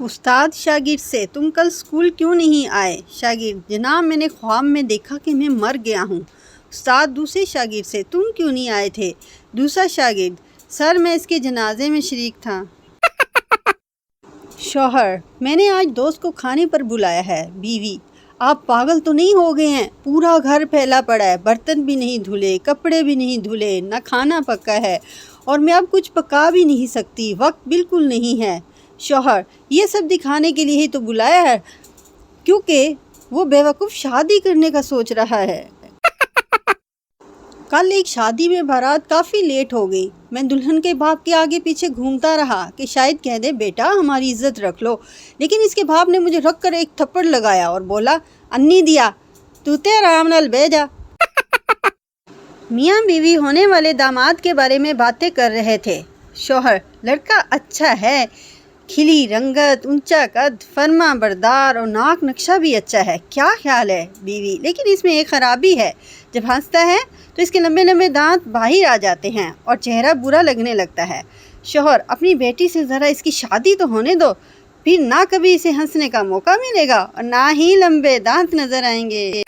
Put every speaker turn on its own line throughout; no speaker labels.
استاد شاگرد سے تم کل اسکول کیوں نہیں آئے؟ شاگرد جناب میں نے خواب میں دیکھا کہ میں مر گیا ہوں۔ استاد دوسرے شاگرد سے تم کیوں نہیں آئے تھے؟ دوسرا شاگرد سر میں اس کے جنازے میں شریک تھا۔ شوہر میں نے آج دوست کو کھانے پر بلایا ہے۔ بیوی آپ پاگل تو نہیں ہو گئے ہیں؟ پورا گھر پھیلا پڑا ہے، برتن بھی نہیں دھلے، کپڑے بھی نہیں دھلے، نہ کھانا پکا ہے اور میں اب کچھ پکا بھی نہیں سکتی، وقت بالکل نہیں ہے۔ شوہر یہ سب دکھانے کے لیے ہی تو بلایا ہے کیونکہ وہ بیوقوف شادی کرنے کا سوچ رہا ہے۔ کل ایک شادی میں بارات کافی لیٹ ہو گئی۔ میں دلہن کے باپ کے آگے پیچھے گھومتا رہا کہ شاید کہہ دے بیٹا ہماری عزت رکھ لو، لیکن اس کے باپ نے مجھے رکھ کر ایک تھپڑ لگایا اور بولا انی دیا تو تے آرام نال بہ جا۔ میاں بیوی ہونے والے داماد کے بارے میں باتیں کر رہے تھے۔ شوہر لڑکا اچھا ہے، کھلی رنگت، اونچا قد، فرما بردار اور ناک نقشہ بھی اچھا ہے، کیا خیال ہے؟ بیوی لیکن اس میں ایک خرابی ہے، جب ہنستا ہے تو اس کے لمبے لمبے دانت باہر آ جاتے ہیں اور چہرہ برا لگنے لگتا ہے۔ شوہر اپنی بیٹی سے ذرا اس کی شادی تو ہونے دو، پھر نہ کبھی اسے ہنسنے کا موقع ملے گا اور نہ ہی لمبے دانت نظر آئیں گے۔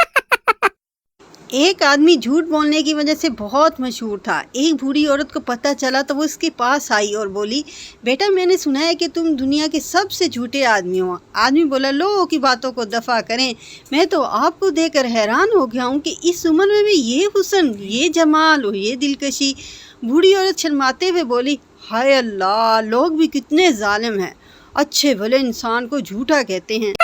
ایک آدمی جھوٹ بولنے کی وجہ سے بہت مشہور تھا۔ ایک بوڑھی عورت کو پتہ چلا تو وہ اس کے پاس آئی اور بولی بیٹا میں نے سنا ہے کہ تم دنیا کے سب سے جھوٹے آدمی ہو۔ آدمی بولا لوگوں کی باتوں کو دفع کریں، میں تو آپ کو دیکھ کر حیران ہو گیا ہوں کہ اس عمر میں بھی یہ حسن، یہ جمال اور یہ دلکشی۔ بوڑھی عورت شرماتے ہوئے بولی ہائے اللہ، لوگ بھی کتنے ظالم ہیں، اچھے بھلے انسان کو جھوٹا کہتے ہیں۔